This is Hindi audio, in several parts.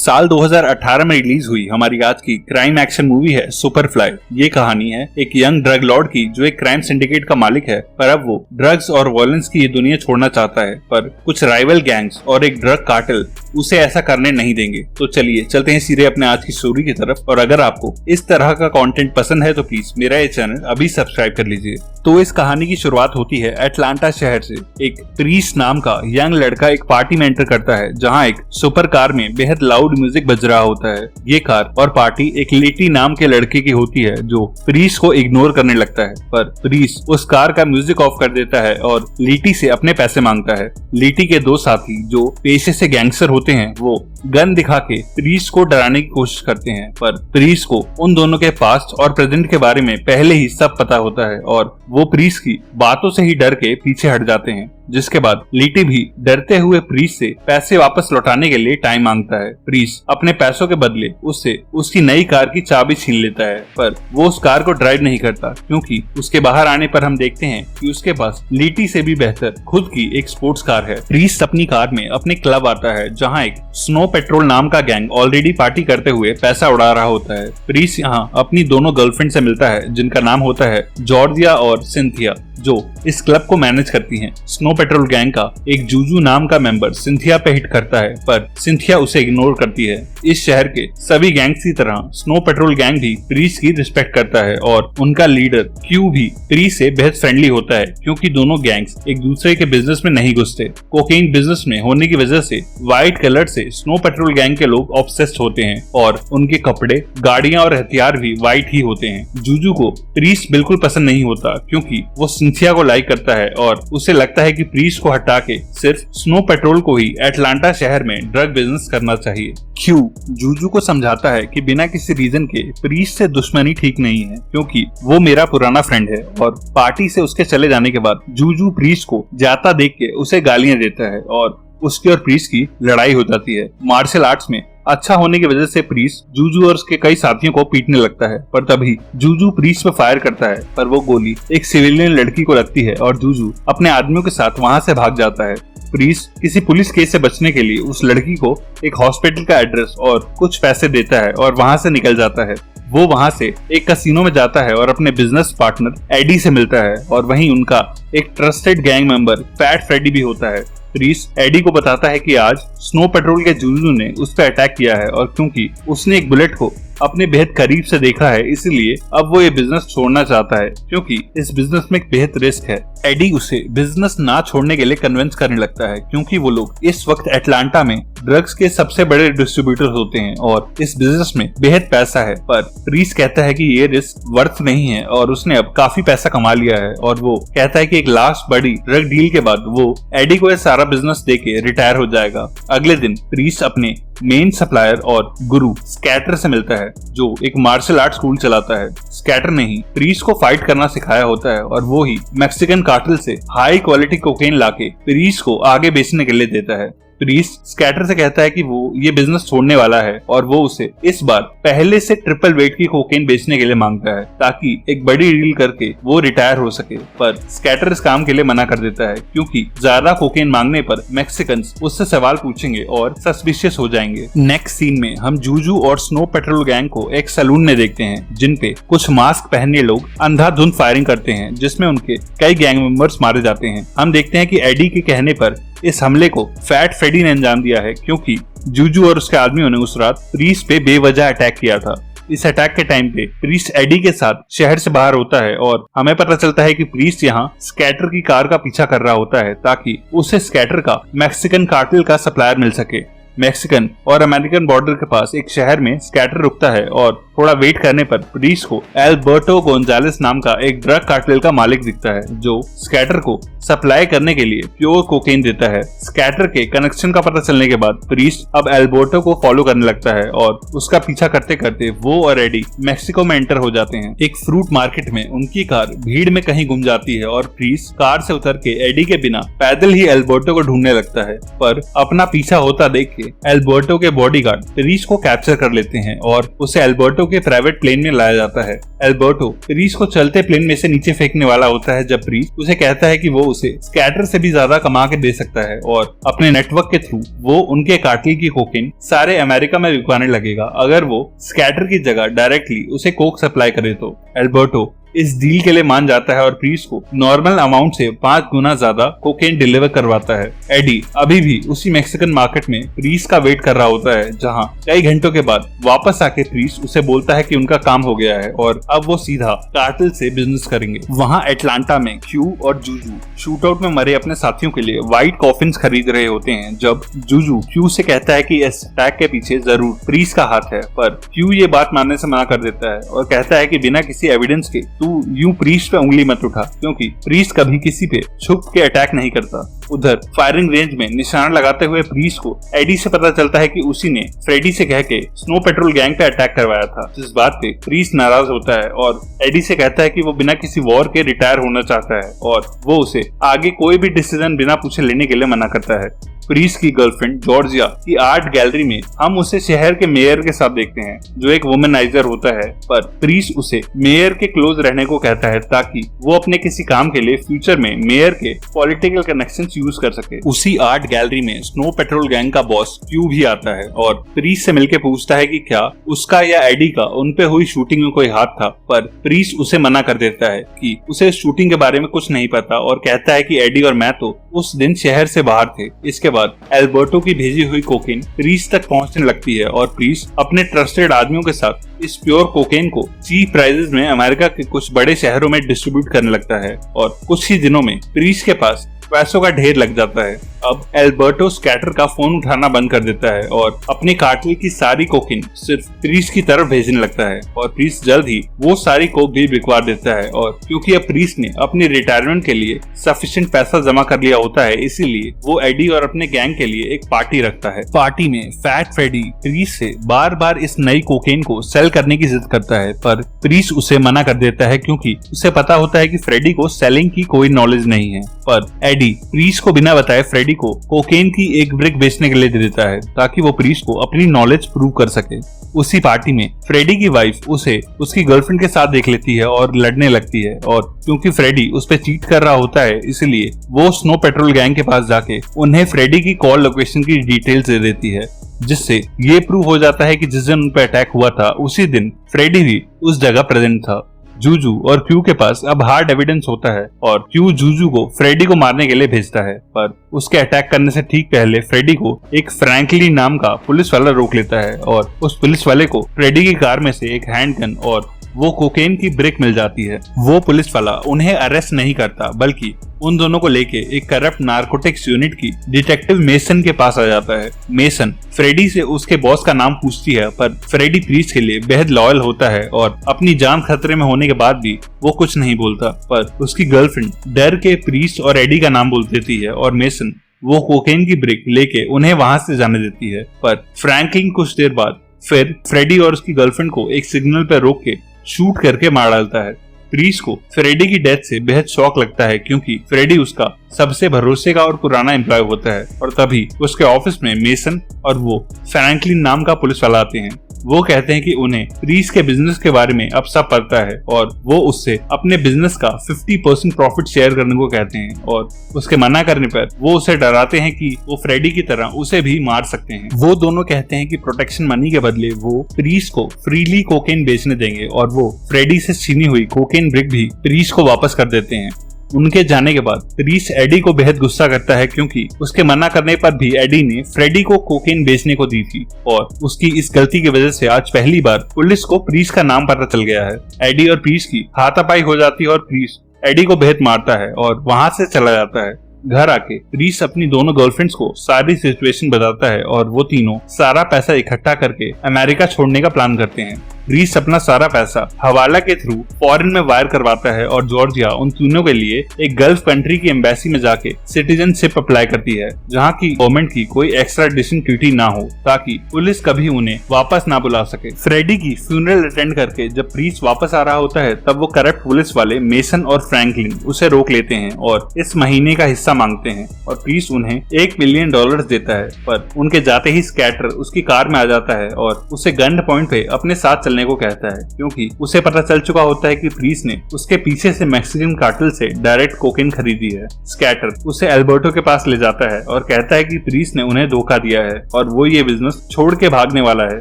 साल 2018 में रिलीज हुई हमारी आज की क्राइम एक्शन मूवी है सुपरफ्लाई। ये कहानी है एक यंग ड्रग लॉर्ड की जो एक क्राइम सिंडिकेट का मालिक है, पर अब वो ड्रग्स और वायलेंस की ये दुनिया छोड़ना चाहता है, पर कुछ राइवल गैंग्स और एक ड्रग कार्टेल उसे ऐसा करने नहीं देंगे। तो चलिए चलते हैं सीधे अपने आज की स्टोरी की तरफ। और अगर आपको इस तरह का कंटेंट पसंद है तो प्लीज मेरा ये चैनल अभी सब्सक्राइब कर लीजिए। तो इस कहानी की शुरुआत होती है अटलांटा शहर से। एक प्रीस नाम का यंग लड़का एक पार्टी में एंटर करता है जहां एक सुपर कार में बेहद लाउड म्यूजिक बज रहा होता है। ये कार और पार्टी एक लीटी नाम के लड़के की होती है जो प्रीस को इग्नोर करने लगता है, पर प्रीस उस कार का म्यूजिक ऑफ कर देता है और लीटी से अपने पैसे मांगता है। लीटी के दो साथी जो पेशे से गैंगस्टर होते हैं वो गन दिखा के प्रीस को डराने की कोशिश करते हैं, पर प्रीस को उन दोनों के पास्ट और प्रेजेंट के बारे में पहले ही सब पता होता है और वो प्रीस की बातों से ही डर के पीछे हट जाते हैं। जिसके बाद लीटी भी डरते हुए प्रीस से पैसे वापस लौटाने के लिए टाइम मांगता है। प्रीस अपने पैसों के बदले उससे उसकी नई कार की चाबी छीन लेता है, पर वो उस कार को ड्राइव नहीं करता क्योंकि उसके बाहर आने पर हम देखते हैं कि उसके पास लीटी से भी बेहतर खुद की एक स्पोर्ट्स कार है। प्रीस अपनी कार में अपने क्लब आता है जहाँ एक स्नो पेट्रोल नाम का गैंग ऑलरेडी पार्टी करते हुए पैसा उड़ा रहा होता है। प्रीस यहाँ अपनी दोनों गर्लफ्रेंड से मिलता है जिनका नाम होता है जॉर्जिया और सिंथिया, जो इस क्लब को मैनेज करती हैं। स्नो पेट्रोल गैंग का एक जूजू नाम का मेंबर सिंथिया पे हिट करता है, पर सिंथिया उसे इग्नोर करती है। इस शहर के सभी गैंग्स की तरह स्नो पेट्रोल गैंग भी प्रीस की रिस्पेक्ट करता है और उनका लीडर क्यू भी प्रीस से बेहद फ्रेंडली होता है क्योंकि दोनों गैंग्स एक दूसरे के बिजनेस में नहीं घुसते। कोकेन बिजनेस में होने की वजह से व्हाइट कलर से स्नो पेट्रोल गैंग के लोग ऑब्सेस्ड होते हैं और उनके कपड़े, गाड़ियां और हथियार भी व्हाइट ही होते हैं। जूजू को प्रीस बिल्कुल पसंद नहीं होता क्योंकि वो सिंथिया को लाइक करता है और उसे लगता है कि प्रीस को हटा के सिर्फ स्नो पेट्रोल को ही अटलांटा शहर में ड्रग बिजनेस करना चाहिए। क्यू जूजू को समझाता है कि बिना किसी रीजन के प्रीस से दुश्मनी ठीक नहीं है क्योंकि वो मेरा पुराना फ्रेंड है, और पार्टी से उसके चले जाने के बाद जूजू प्रीस को जाता देख के उसे गालियां देता है और उसकी और प्रीस की लड़ाई हो जाती है। मार्शल आर्ट्स में अच्छा होने की वजह से प्रीस जूजू और उसके कई साथियों को पीटने लगता है, पर तभी जूजू प्रीस पे फायर करता है, पर वो गोली एक सिविलियन लड़की को लगती है और जूजू अपने आदमियों के साथ वहां से भाग जाता है। प्रीस किसी पुलिस केस से बचने के लिए उस लड़की को एक हॉस्पिटल का एड्रेस और कुछ पैसे देता है और वहां से निकल जाता है। वो वहां से एक कैसीनो में जाता है और अपने बिजनेस पार्टनर एडी से मिलता है और वहीं उनका एक trusted gang member fat Freddy भी होता है। प्रीस एडी को बताता है कि आज स्नो पेट्रोल के जूजू ने उस पर अटैक किया है और क्योंकि उसने एक बुलेट को अपने बेहद करीब से देखा है इसलिए अब वो ये बिजनेस छोड़ना चाहता है क्योंकि इस बिजनेस में एक बेहद रिस्क है। एडी उसे बिजनेस ना छोड़ने के लिए कन्विंस करने लगता है क्योंकि वो लोग इस वक्त अटलांटा में ड्रग्स के सबसे बड़े डिस्ट्रीब्यूटर होते हैं और इस बिजनेस में बेहद पैसा है, पर प्रीस कहता है कि ये रिस्क वर्थ नहीं है और उसने अब काफी पैसा कमा लिया है और वो कहता है कि एक लास्ट बड़ी ड्रग डील के बाद वो एडी को ये सारा बिजनेस देके रिटायर हो जाएगा। अगले दिन प्रीस अपने मेन सप्लायर और गुरु स्कैटर से मिलता है जो एक मार्शल आर्ट स्कूल चलाता है। स्कैटर ने ही प्रीस को फाइट करना सिखाया होता है और वो ही मैक्सिकन कार्टेल से हाई क्वालिटी कोकेन लाके प्रीस को आगे बेचने के लिए देता है। प्रीस स्कैटर से कहता है कि वो ये बिजनेस छोड़ने वाला है और वो उसे इस बार पहले से ट्रिपल वेट की कोकेन बेचने के लिए मांगता है ताकि एक बड़ी डील करके वो रिटायर हो सके, पर स्कैटर इस काम के लिए मना कर देता है क्योंकि ज्यादा कोकेन मांगने पर मैक्सिकन्स उससे सवाल पूछेंगे और सस्पिशियस हो जाएंगे। नेक्स्ट सीन में हम जूजू और स्नो पेट्रोल गैंग को एक सैलून में देखते हैं जिन पे कुछ मास्क पहने लोग अंधाधुंध फायरिंग करते हैं जिसमें उनके कई गैंग मेंबर्स मारे जाते हैं। हम देखते हैं कि एडी के कहने पर इस हमले को फैट फ्रेडी ने अंजाम दिया है क्योंकि जूजू और उसके आदमियों ने उस रात प्रीस पे बेवजह अटैक किया था। इस अटैक के टाइम पे प्रीस एडी के साथ शहर से बाहर होता है और हमें पता चलता है कि प्रीस यहाँ स्कैटर की कार का पीछा कर रहा होता है ताकि उसे स्कैटर का मैक्सिकन कार्टेल का सप्लायर मिल सके। मैक्सिकन और अमेरिकन बॉर्डर के पास एक शहर में स्कैटर रुकता है और थोड़ा वेट करने पर प्रीस को एल्बर्टो गोंजालेस नाम का एक ड्रग कार्टेल का मालिक दिखता है जो स्कैटर को सप्लाई करने के लिए प्योर कोकेन देता है। स्कैटर के कनेक्शन का पता चलने के बाद प्रीस अब एल्बर्टो को फॉलो करने लगता है और उसका पीछा करते करते वो और एडी मैक्सिको में एंटर हो जाते हैं। एक फ्रूट मार्केट में उनकी कार भीड़ में कहीं गुम जाती है और प्रीस कार से उतर के एडी के बिना पैदल ही एल्बर्टो को ढूंढने लगता है, पर अपना पीछा होता देख के एल्बर्टो के बॉडीगार्ड प्रीस को कैप्चर कर लेते हैं और उसे एल्बर्टो के प्राइवेट प्लेन में लाया जाता है। एल्बर्टो प्रीस को चलते प्लेन में से नीचे फेंकने वाला होता है जब प्रीस उसे कहता है कि वो उसे स्कैटर से भी ज्यादा कमा के दे सकता है और अपने नेटवर्क के थ्रू वो उनके कार्टेल की कोकेन सारे अमेरिका में बिकवाने लगेगा अगर वो स्कैटर की जगह डायरेक्टली उसे कोक सप्लाई करे तो। एल्बर्टो इस डील के लिए मान जाता है और प्रीस को नॉर्मल अमाउंट से 5 गुना ज्यादा कोकेन डिलीवर करवाता है। एडी अभी भी उसी मैक्सिकन मार्केट में प्रीस का वेट कर रहा होता है जहां कई घंटों के बाद वापस आके प्रीस उसे बोलता है कि उनका काम हो गया है और अब वो सीधा कार्टेल से बिजनेस करेंगे। वहां एटलांटा में क्यू और जूजू शूटआउट में मरे अपने साथियों के लिए व्हाइट कॉफिन्स खरीद रहे होते हैं जब जूजू क्यू से कहता है कि इस अटैक के पीछे जरूर प्रीस का हाथ है, पर क्यू ये बात मानने से मना कर देता है और कहता है कि बिना किसी एविडेंस के तू यूं प्रीस्ट पे उंगली मत उठा क्योंकि प्रीस्ट कभी किसी पे छुप के अटैक नहीं करता। उधर फायरिंग रेंज में निशाना लगाते हुए प्रीस्ट को एडी से पता चलता है कि उसी ने फ्रेडी से कह के स्नो पेट्रोल गैंग पे अटैक करवाया था, जिस बात पे प्रीस्ट नाराज होता है और एडी से कहता है कि वो बिना किसी वॉर के रिटायर होना चाहता है और वो उसे आगे कोई भी डिसीजन बिना पूछे लेने के लिए मना करता है। प्रीस्ट की गर्लफ्रेंड जॉर्जिया की आर्ट गैलरी में हम उसे शहर के मेयर के साथ देखते हैं जो एक वुमेनाइजर होता है, पर प्रीस्ट उसे मेयर के क्लोज रहने को कहता है ताकि वो अपने किसी काम के लिए फ्यूचर में मेयर के पॉलिटिकल कनेक्शंस यूज कर सके। उसी आर्ट गैलरी में स्नो पेट्रोल गैंग का बॉस क्यू भी आता है और प्रीस्ट से मिलकर पूछता है कि क्या उसका या एडी का उनपे हुई शूटिंग में कोई हाथ था, पर प्रीस्ट उसे मना कर देता है कि उसे शूटिंग के बारे में कुछ नहीं पता और कहता है कि एडी और मैं तो उस दिन शहर से बाहर थे। इसके बाद एल्बर्टो की भेजी हुई कोकेन प्रीस्ट तक पहुंचने लगती है और प्रीस्ट अपने ट्रस्टेड आदमियों के साथ इस प्योर कोकेन को चीप प्राइसेस में अमेरिका के कुछ बड़े शहरों में डिस्ट्रीब्यूट करने लगता है और कुछ ही दिनों में प्रीस्ट के पास पैसों का ढेर लग जाता है। अब एल्बर्टो स्कैटर का फोन उठाना बंद कर देता है और अपने कार्टेल की सारी कोकेन सिर्फ प्रीस्ट की तरफ भेजने लगता है और प्रीस्ट जल्द ही वो सारी कोक भी बिकवा देता है और क्योंकि अब प्रीस्ट ने अपनी रिटायरमेंट के लिए सफिशिएंट पैसा जमा कर लिया होता है इसीलिए वो एडी और अपने गैंग के लिए एक पार्टी रखता है। पार्टी में फैट फ्रेडी प्रीस्ट से बार बार इस नई कोकेन को सेल करने की जिद करता है, पर प्रीस्ट उसे मना कर देता है क्योंकि उसे पता होता है कि फ्रेडी को सेलिंग की कोई नॉलेज नहीं है। पर एडी प्रीस्ट को बिना बताए फ्रेडी को कोकेन की एक ब्रिक बेचने के लिए दे देता है ताकि वो प्रीस्ट को अपनी नॉलेज प्रूव कर सके। उसी पार्टी में फ्रेडी की वाइफ उसे उसकी गर्लफ्रेंड के साथ देख लेती है और लड़ने लगती है और क्योंकि फ्रेडी उस पर चीट कर रहा होता है इसलिए वो स्नो पेट्रोल गैंग के पास जाके उन्हें फ्रेडी की कॉल लोकेशन की डिटेल्स दे देती है, जिससे ये प्रूव हो जाता है कि जिस दिन उन पर अटैक हुआ था उसी दिन फ्रेडी भी उस जगह प्रेजेंट था। जूजू और क्यू के पास अब हार्ड एविडेंस होता है और क्यू जूजू को फ्रेडी को मारने के लिए भेजता है, पर उसके अटैक करने से ठीक पहले फ्रेडी को एक फ्रैंकलिन नाम का पुलिस वाला रोक लेता है और उस पुलिस वाले को फ्रेडी की कार में से एक हैंडगन और वो कोकेन की ब्रिक मिल जाती है। वो पुलिस वाला उन्हें अरेस्ट नहीं करता बल्कि उन दोनों को लेके एक करप्ट नारकोटिक्स यूनिट की डिटेक्टिव मेसन के पास आ जाता है। मेसन फ्रेडी से उसके बॉस का नाम पूछती है, पर फ्रेडी प्रीस्ट के लिए बेहद लॉयल होता है और अपनी जान खतरे में होने के बाद भी वो कुछ नहीं बोलता, पर उसकी गर्लफ्रेंड डर के प्रीस्ट और एडी का नाम बोल देती है और मेसन वो कोकेन की ब्रिक लेके उन्हें वहां से जाने देती है। पर फ्रैंकलिन कुछ देर बाद फिर फ्रेडी और उसकी गर्लफ्रेंड को एक सिग्नल पर रोक के शूट करके मार डालता है। प्रीस्ट को फ्रेडी की डेथ से बेहद शौक लगता है क्योंकि फ्रेडी उसका सबसे भरोसे का और पुराना एम्प्लॉय होता है और तभी उसके ऑफिस में मेसन और वो फ्रैंकलिन नाम का पुलिस वाला आते हैं। वो कहते हैं कि उन्हें प्रीस्ट के बिजनेस के बारे में अब सब पता है और वो उससे अपने बिजनेस का 50% प्रॉफिट शेयर करने को कहते हैं और उसके मना करने पर वो उसे डराते हैं कि वो फ्रेडी की तरह उसे भी मार सकते हैं। वो दोनों कहते हैं कि प्रोटेक्शन मनी के बदले वो प्रीस्ट को फ्रीली कोकेन बेचने देंगे और वो फ्रेडी से छीनी हुई कोकेन ब्रिक भी प्रीस्ट को वापस कर देते हैं। उनके जाने के बाद प्रीस्ट एडी को बेहद गुस्सा करता है क्योंकि उसके मना करने पर भी एडी ने फ्रेडी को कोकेन बेचने को दी थी और उसकी इस गलती की वजह से आज पहली बार पुलिस को प्रीस्ट का नाम पता चल गया है। एडी और प्रीस्ट की हाथापाई हो जाती है और प्रीस्ट एडी को बेहद मारता है और वहां से चला जाता है। घर आके प्रीस्ट अपनी दोनों गर्लफ्रेंड्स को सारी सिचुएशन बताता है और वो तीनों सारा पैसा इकट्ठा करके अमेरिका छोड़ने का प्लान करते हैं। प्रीस्ट अपना सारा पैसा हवाला के थ्रू फॉरेन में वायर करवाता है और जॉर्जिया उन तीनों के लिए एक गल्फ कंट्री की एम्बेसी में जाके सिटीजनशिप अप्लाई करती है जहाँ की गवर्नमेंट की कोई एक्स्ट्राडिशन ट्रीटी ना हो ताकि पुलिस कभी उन्हें वापस ना बुला सके। फ्रेडी की फ्यूनरल अटेंड करके जब प्रीस्ट वापस आ रहा होता है तब वो करप्ट पुलिस वाले मेसन और फ्रैंकलिन उसे रोक लेते हैं और इस महीने का हिस्सा हिस्सा मांगते हैं और प्रीस उन्हें $1 मिलियन देता है। पर उनके जाते ही स्कैटर उसकी कार में आ जाता है और उसे गन पॉइंट पे अपने साथ चलने को कहता है, क्योंकि उसे पता चल चुका होता है कि प्रीस ने उसके पीछे से मैक्सिकन कार्टेल से डायरेक्ट कोकेन खरीदी है। स्कैटर उसे एल्बर्टो के पास ले जाता है और कहता है कि प्रीस ने उन्हें धोखा दिया है और वो ये बिजनेस छोड़ के भागने वाला है।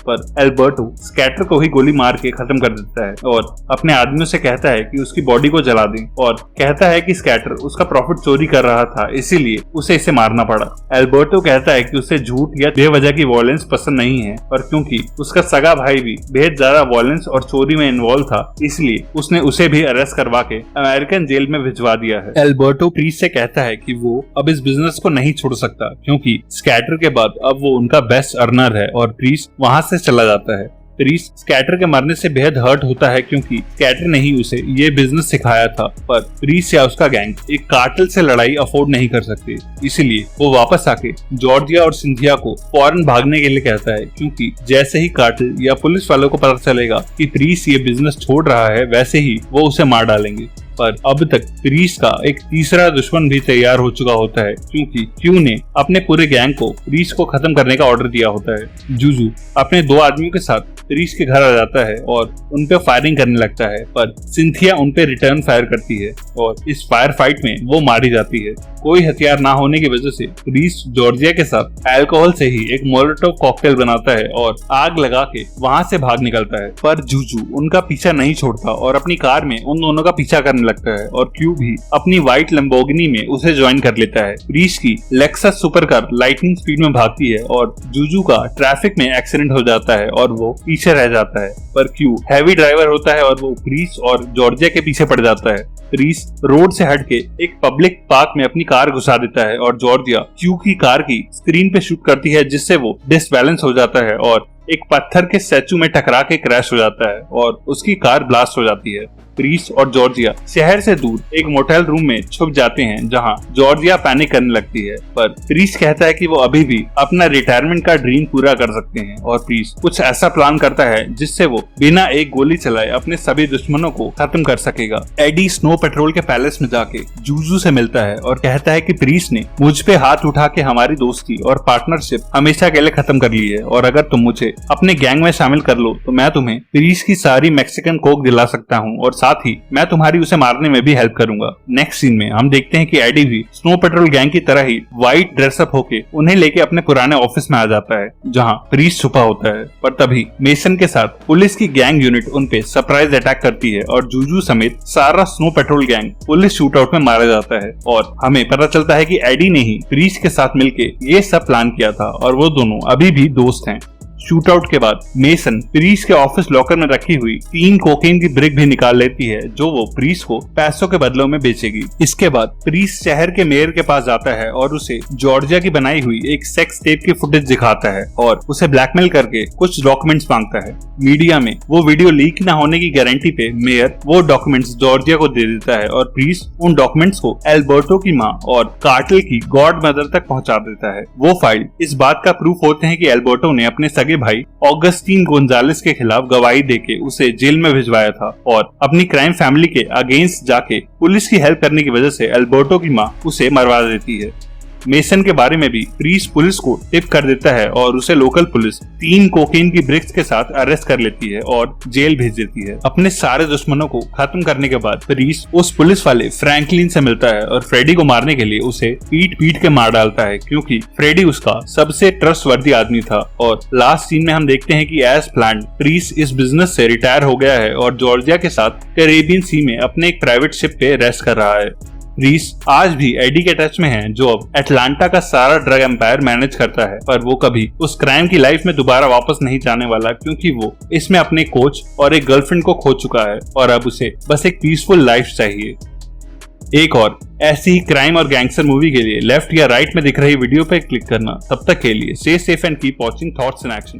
पर एल्बर्टो स्कैटर को ही गोली मार के खत्म कर देता है और अपने आदमियों से कहता है कि उसकी बॉडी को जला दें और कहता है कि स्कैटर उसका प्रॉफिट चोरी कर रहा था, इसीलिए उसे इसे मारना पड़ा। एल्बर्टो कहता है कि उसे झूठ या बेवजह की वॉयलेंस पसंद नहीं है और क्योंकि उसका सगा भाई भी बेहद ज्यादा वॉयलेंस और चोरी में इन्वॉल्व था, इसलिए उसने उसे भी अरेस्ट करवा के अमेरिकन जेल में भिजवा दिया है। एल्बर्टो प्रीस से कहता है कि वो अब इस बिजनेस को नहीं छोड़ सकता, क्योंकि स्कैटर के बाद अब वो उनका बेस्ट अर्नर है और प्रीस वहां से चला जाता है। प्रीस स्कैटर के मरने से बेहद हर्ट होता है, क्योंकि स्कैटर ने ही उसे ये बिजनेस सिखाया था। पर प्रीस या उसका गैंग एक कार्टेल से लड़ाई अफोर्ड नहीं कर सकते, इसीलिए वो वापस आके जॉर्जिया और सिंथिया को फौरन भागने के लिए कहता है, क्योंकि जैसे ही कार्टेल या पुलिस वालों को पता चलेगा कि प्रीस ये बिजनेस छोड़ रहा है, वैसे ही वो उसे मार डालेंगे। पर अब तक प्रीस का एक तीसरा दुश्मन भी तैयार हो चुका होता है, क्योंकि क्यू ने अपने पूरे गैंग को प्रीस को खत्म करने का ऑर्डर दिया होता है। जूजू अपने 2 आदमियों के साथ प्रीस के घर आ जाता है और उन पे फायरिंग करने लगता है, पर सिंथिया उन पे रिटर्न फायर करती है और इस फायर फाइट में वो मारी जाती है। कोई हथियार ना होने की वजह से प्रीस जॉर्जिया के साथ अल्कोहल से ही एक मोलोटोव कॉकटेल बनाता है और आग लगा के वहां से भाग निकलता है। पर जूजू उनका पीछा नहीं छोड़ता और अपनी कार में उन दोनों का पीछा करने लगता है और क्यू भी अपनी व्हाइट लैम्बोर्गिनी में उसे ज्वाइन कर लेता है। प्रीस की Lexus super car lightning speed में भागती है और जूजू का ट्रैफिक में एक्सीडेंट हो जाता है और वो पीछे रह जाता है। पर क्यू हैवी ड्राइवर होता है और वो प्रीस और जॉर्जिया के पीछे पड़ जाता है। प्रीस रोड से हटके एक पब्लिक पार्क में अपनी कार घुसा देता है और जॉर्जिया क्यू की कार की स्क्रीन पे शूट करती है, जिससे वो डिसबैलेंस हो जाता है और एक पत्थर के स्टैचू में टकरा के क्रैश हो जाता है और उसकी कार ब्लास्ट हो जाती है। प्रीस और जॉर्जिया शहर से दूर एक मोटेल रूम में छुप जाते हैं, जहां जॉर्जिया पैनिक करने लगती है। पर प्रीस कहता है कि वो अभी भी अपना रिटायरमेंट का ड्रीम पूरा कर सकते हैं और प्रीस कुछ ऐसा प्लान करता है जिससे वो बिना एक गोली चलाए अपने सभी दुश्मनों को खत्म कर सकेगा। एडी स्नो पेट्रोल के पैलेस में जाके जूजू से मिलता है और कहता है कि प्रीस ने मुझ पे हाथ उठा के हमारी दोस्ती और पार्टनरशिप हमेशा के लिए खत्म कर ली है और अगर तुम मुझे अपने गैंग में शामिल कर लो तो मैं तुम्हें प्रीस की सारी मैक्सिकन कोक दिला सकता हूँ और साथ ही मैं तुम्हारी उसे मारने में भी हेल्प करूंगा। नेक्स्ट सीन में हम देखते हैं कि एडी भी स्नो पेट्रोल गैंग की तरह ही व्हाइट ड्रेसअप होके उन्हें लेके अपने पुराने ऑफिस में आ जाता है, जहां प्रीस छुपा होता है। पर तभी मेसन के साथ पुलिस की गैंग यूनिट उन पे सरप्राइज अटैक करती है और जूजू समेत सारा snow petrol gang police shootout में मारा जाता है और हमें पता चलता है कि एडी ने ही प्रीस के साथ मिलके ये सब प्लान किया था और वो दोनों अभी भी दोस्त हैं। शूटआउट के बाद मेसन प्रीस के ऑफिस लॉकर में रखी हुई 3 कोकेन की ब्रिक भी निकाल लेती है, जो वो प्रीस को पैसों के बदलों में बेचेगी। इसके बाद प्रीस शहर के मेयर के पास जाता है और उसे जॉर्जिया की बनाई हुई एक सेक्स टेप की फुटेज दिखाता है और उसे ब्लैकमेल करके कुछ डॉक्यूमेंट्स मांगता है। मीडिया में वो वीडियो लीक न होने की गारंटी पे मेयर वो डॉक्यूमेंट्स जॉर्जिया को दे देता है और प्रीस उन डॉक्यूमेंट्स को एल्बर्टो की माँ और कार्टेल की गॉड मदर तक पहुंचा देता है। वो फाइल इस बात का प्रूफ होते हैं कि एल्बर्टो ने अपने सगे भाई ऑगस्टीन गोंजालेस के खिलाफ गवाही देके उसे जेल में भिजवाया था और अपनी क्राइम फैमिली के अगेंस्ट जाके पुलिस की हेल्प करने की वजह से एल्बर्टो की माँ उसे मरवा देती है। मेसन के बारे में भी प्रीस पुलिस को टिप कर देता है और उसे लोकल पुलिस 3 कोकेन की ब्रिक्स के साथ अरेस्ट कर लेती है और जेल भेज देती है। अपने सारे दुश्मनों को खत्म करने के बाद प्रीस उस पुलिस वाले फ्रैंकलिन से मिलता है और फ्रेडी को मारने के लिए उसे पीट पीट के मार डालता है, क्योंकि फ्रेडी उसका सबसे ट्रस्टवर्दी आदमी था। और लास्ट सीन में हम देखते हैं कि एज प्लान्ड प्रीस इस बिजनेस से रिटायर हो गया है और जॉर्जिया के साथ कैरेबियन सी में अपने एक प्राइवेट शिप पे रेस्ट कर रहा है। प्रीस आज भी एडी के टच में है, जो अब अटलांटा का सारा ड्रग एम्पायर मैनेज करता है, पर वो कभी उस क्राइम की लाइफ में दोबारा वापस नहीं जाने वाला, क्योंकि वो इसमें अपने कोच और एक गर्लफ्रेंड को खो चुका है और अब उसे बस एक पीसफुल लाइफ चाहिए। एक और ऐसी ही क्राइम और गैंगस्टर मूवी के लिए लेफ्ट या राइट में दिख रही वीडियो पर क्लिक करना। तब तक के लिए stay safe and keep watching thoughts in action.